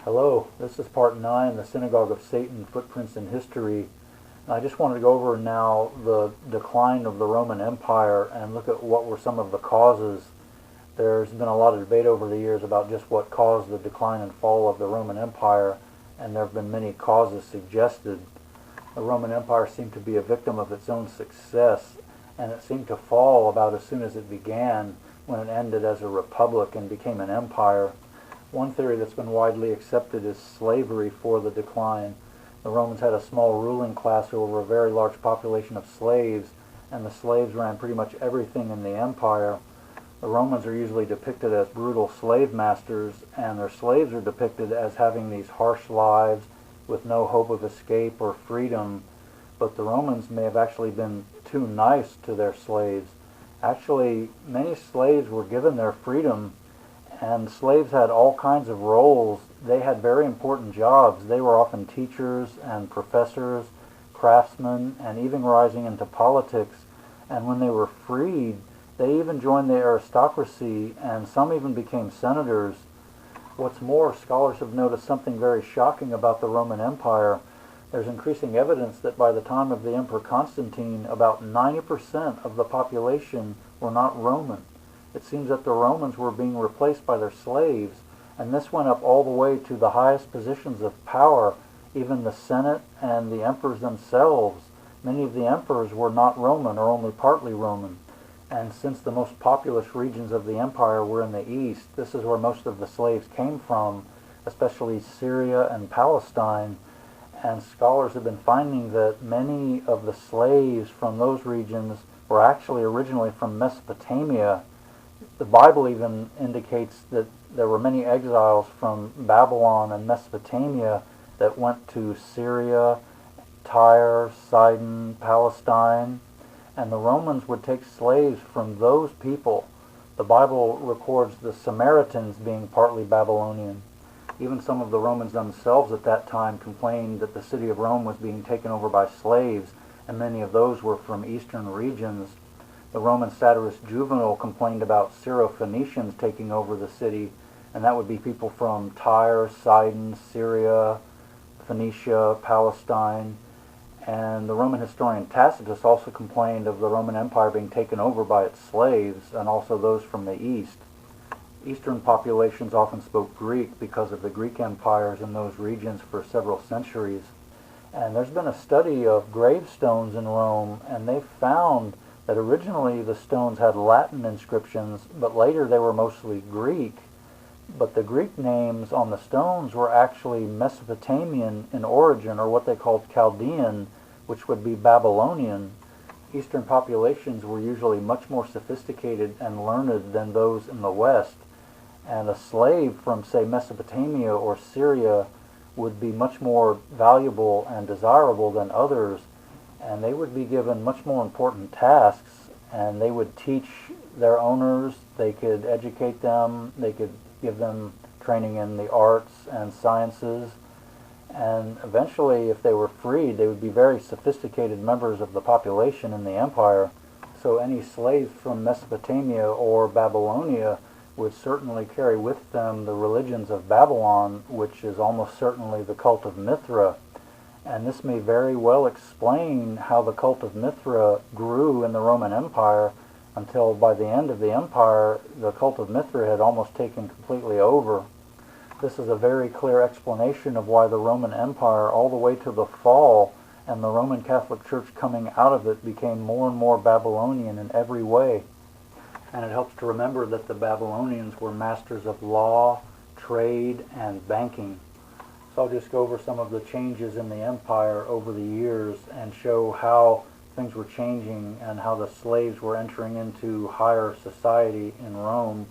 Hello, this is part 9, the Synagogue of Satan, Footprints in History. And I just wanted to go over now the decline of the Roman Empire and look at what were some of the causes. There's been a lot of debate over the years about just what caused the decline and fall of the Roman Empire, and there have been many causes suggested. The Roman Empire seemed to be a victim of its own success, and it seemed to fall about as soon as it began, when it ended as a republic and became an empire. One theory that's been widely accepted is slavery for the decline. The Romans had a small ruling class over a very large population of slaves, and the slaves ran pretty much everything in the empire. The Romans are usually depicted as brutal slave masters, and their slaves are depicted as having these harsh lives with no hope of escape or freedom. But the Romans may have actually been too nice to their slaves. Actually, many slaves were given their freedom, and slaves had all kinds of roles. They had very important jobs. They were often teachers and professors, craftsmen, and even rising into politics. And when they were freed, they even joined the aristocracy, and some even became senators. What's more, scholars have noticed something very shocking about the Roman Empire. There's increasing evidence that by the time of the Emperor Constantine, about 90% of the population were not Roman. It seems that the Romans were being replaced by their slaves, and this went up all the way to the highest positions of power, even the Senate and the emperors themselves. Many of the emperors were not Roman or only partly Roman. And since the most populous regions of the empire were in the east, this is where most of the slaves came from, especially Syria and Palestine. And scholars have been finding that many of the slaves from those regions were actually originally from Mesopotamia. The Bible even indicates that there were many exiles from Babylon and Mesopotamia that went to Syria, Tyre, Sidon, Palestine, and the Romans would take slaves from those people. The Bible records the Samaritans being partly Babylonian. Even some of the Romans themselves at that time complained that the city of Rome was being taken over by slaves, and many of those were from eastern regions. The Roman satirist Juvenal complained about Syro-Phoenicians taking over the city, and that would be people from Tyre, Sidon, Syria, Phoenicia, Palestine. And the Roman historian Tacitus also complained of the Roman Empire being taken over by its slaves, and also those from the east. Eastern populations often spoke Greek because of the Greek empires in those regions for several centuries. And there's been a study of gravestones in Rome, and they found that originally the stones had Latin inscriptions, but later they were mostly Greek. But the Greek names on the stones were actually Mesopotamian in origin, or what they called Chaldean, which would be Babylonian. Eastern populations were usually much more sophisticated and learned than those in the West, and a slave from, say, Mesopotamia or Syria would be much more valuable and desirable than others, and they would be given much more important tasks, and they would teach their owners, they could educate them, they could give them training in the arts and sciences, and eventually, if they were freed, they would be very sophisticated members of the population in the empire. So any slaves from Mesopotamia or Babylonia would certainly carry with them the religions of Babylon, which is almost certainly the cult of Mithra. And this may very well explain how the cult of Mithra grew in the Roman Empire until by the end of the empire, the cult of Mithra had almost taken completely over. This is a very clear explanation of why the Roman Empire, all the way to the fall, and the Roman Catholic Church coming out of it, became more and more Babylonian in every way. And it helps to remember that the Babylonians were masters of law, trade, and banking. So I'll just go over some of the changes in the empire over the years and show how things were changing and how the slaves were entering into higher society in Rome.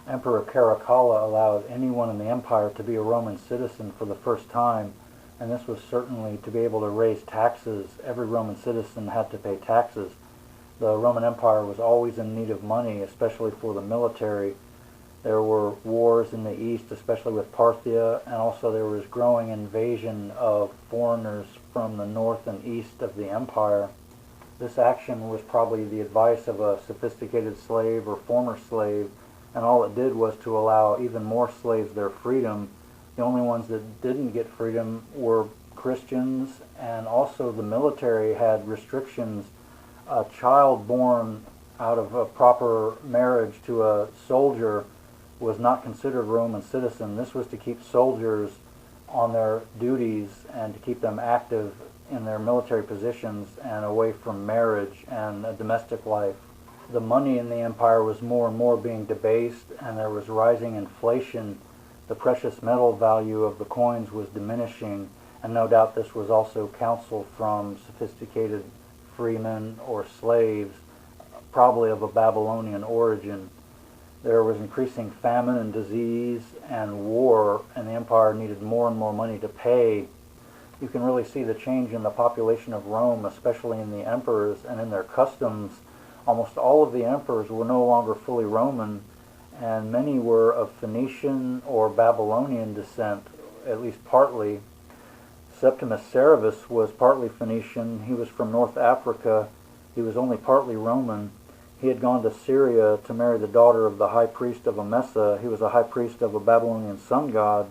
Emperor Caracalla allowed anyone in the empire to be a Roman citizen for the first time, and this was certainly to be able to raise taxes. Every Roman citizen had to pay taxes. The Roman Empire was always in need of money, especially for the military. There were wars in the east, especially with Parthia, and also there was growing invasion of foreigners from the north and east of the empire. This action was probably the advice of a sophisticated slave or former slave, and all it did was to allow even more slaves their freedom, The only ones that didn't get freedom were Christians, and also the military had restrictions. A child born out of a proper marriage to a soldier was not considered a Roman citizen. This was to keep soldiers on their duties and to keep them active in their military positions and away from marriage and a domestic life. The money in the empire was more and more being debased, and there was rising inflation. The precious metal value of the coins was diminishing, and no doubt this was also counsel from sophisticated freemen or slaves, probably of a Babylonian origin. There was increasing famine and disease and war, and the empire needed more and more money to pay. You can really see the change in the population of Rome, especially in the emperors and in their customs. Almost all of the emperors were no longer fully Roman, and many were of Phoenician or Babylonian descent, at least partly. Septimus Severus was partly Phoenician. He was from North Africa. He was only partly Roman. He had gone to Syria to marry the daughter of the high priest of Emesa. He was a high priest of a Babylonian sun god.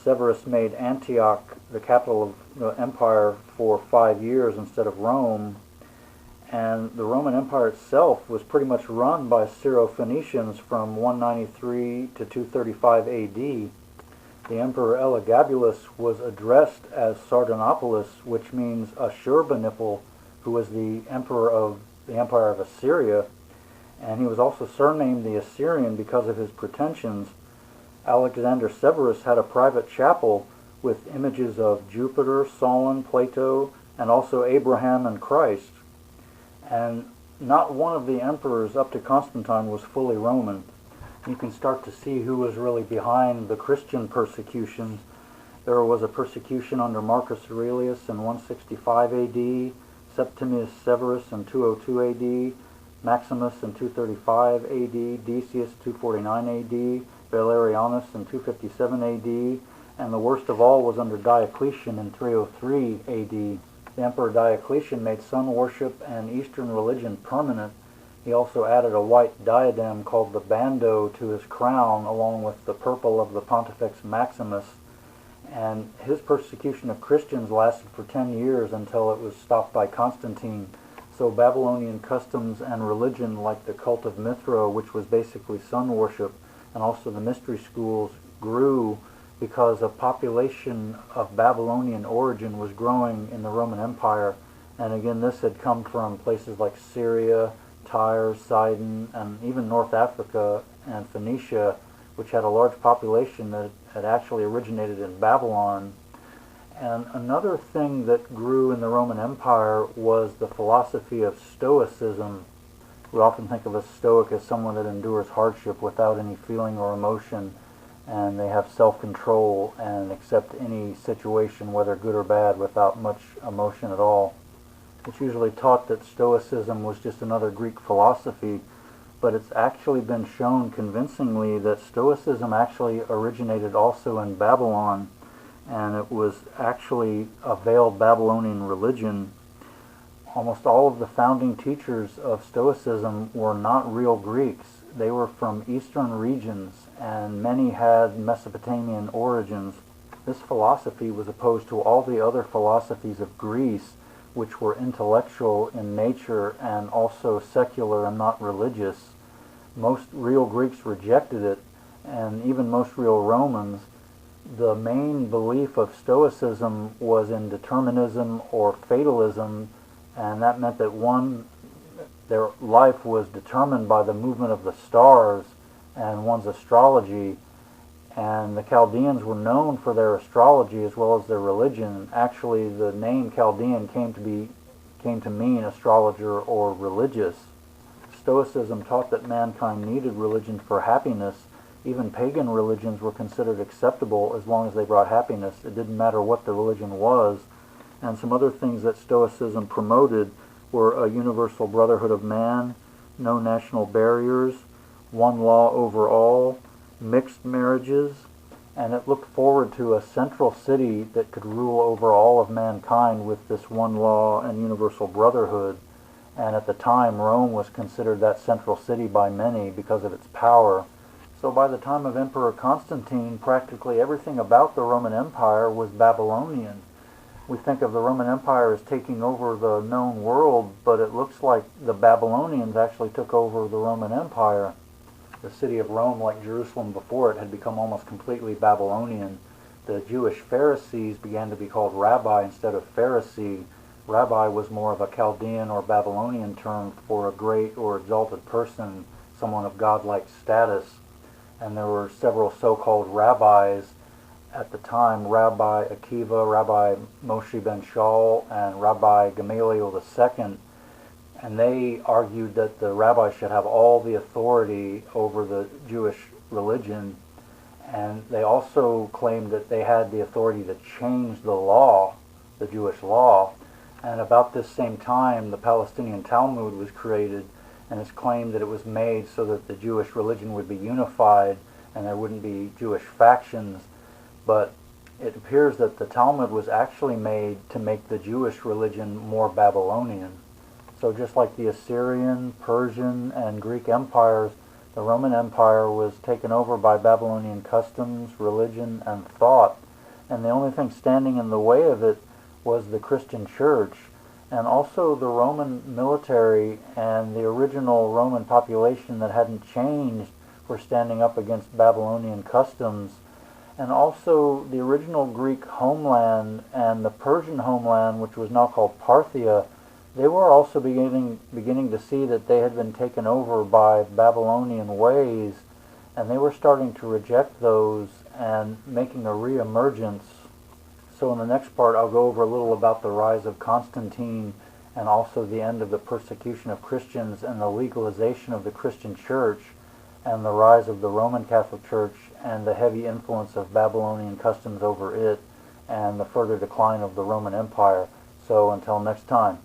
Severus made Antioch the capital of the empire for 5 years instead of Rome. And the Roman Empire itself was pretty much run by Syro-Phoenicians from 193 to 235 AD. The Emperor Elagabalus was addressed as Sardanapalus, which means Ashurbanipal, who was the emperor of the Empire of Assyria, and he was also surnamed the Assyrian because of his pretensions. Alexander Severus had a private chapel with images of Jupiter, Solon, Plato, and also Abraham and Christ. And not one of the emperors up to Constantine was fully Roman. You can start to see who was really behind the Christian persecutions. There was a persecution under Marcus Aurelius in 165 AD, Septimius Severus in 202 AD, Maximus in 235 AD, Decius 249 AD, Valerianus in 257 AD, and the worst of all was under Diocletian in 303 AD. The Emperor Diocletian made sun worship and Eastern religion permanent. He also added a white diadem called the bando to his crown, along with the purple of the Pontifex Maximus. And his persecution of Christians lasted for 10 years until it was stopped by Constantine. So Babylonian customs and religion, like the cult of Mithra, which was basically sun worship, and also the mystery schools, grew because a population of Babylonian origin was growing in the Roman Empire. And again, this had come from places like Syria, Tyre, Sidon, and even North Africa and Phoenicia, which had a large population that had actually originated in Babylon. And another thing that grew in the Roman Empire was the philosophy of Stoicism. We often think of a Stoic as someone that endures hardship without any feeling or emotion, and they have self-control and accept any situation, whether good or bad, without much emotion at all. It's usually taught that Stoicism was just another Greek philosophy, but it's actually been shown convincingly that Stoicism actually originated also in Babylon, and it was actually a veiled Babylonian religion. Almost all of the founding teachers of Stoicism were not real Greeks. They were from eastern regions, and many had Mesopotamian origins. This philosophy was opposed to all the other philosophies of Greece, which were intellectual in nature and also secular and not religious. Most real Greeks rejected it, and even most real Romans. The main belief of Stoicism was in determinism or fatalism, and that meant that their life was determined by the movement of the stars and one's astrology. And the Chaldeans were known for their astrology as well as their religion. Actually, the name Chaldean came to mean astrologer or religious. Stoicism taught that mankind needed religion for happiness. Even pagan religions were considered acceptable as long as they brought happiness. It didn't matter what the religion was. And some other things that Stoicism promoted were a universal brotherhood of man, no national barriers, one law over all, mixed marriages, and it looked forward to a central city that could rule over all of mankind with this one law and universal brotherhood. And at the time, Rome was considered that central city by many because of its power. So by the time of Emperor Constantine, practically everything about the Roman Empire was Babylonian. We think of the Roman Empire as taking over the known world, but it looks like the Babylonians actually took over the Roman Empire. The city of Rome, like Jerusalem before it, had become almost completely Babylonian. The Jewish Pharisees began to be called rabbi instead of Pharisee. Rabbi was more of a Chaldean or Babylonian term for a great or exalted person, someone of godlike status. And there were several so-called rabbis at the time: Rabbi Akiva, Rabbi Moshe ben Shaul, and Rabbi Gamaliel II. And they argued that the rabbis should have all the authority over the Jewish religion. And they also claimed that they had the authority to change the law, the Jewish law. And about this same time, the Palestinian Talmud was created, and it's claimed that it was made so that the Jewish religion would be unified and there wouldn't be Jewish factions. But it appears that the Talmud was actually made to make the Jewish religion more Babylonian. So just like the Assyrian, Persian, and Greek empires, the Roman Empire was taken over by Babylonian customs, religion, and thought. And the only thing standing in the way of it was the Christian church. And also the Roman military and the original Roman population that hadn't changed were standing up against Babylonian customs. And also the original Greek homeland and the Persian homeland, which was now called Parthia, they were also beginning to see that they had been taken over by Babylonian ways, and they were starting to reject those and making a re-emergence. So in the next part, I'll go over a little about the rise of Constantine and also the end of the persecution of Christians and the legalization of the Christian church and the rise of the Roman Catholic Church and the heavy influence of Babylonian customs over it and the further decline of the Roman Empire. So until next time.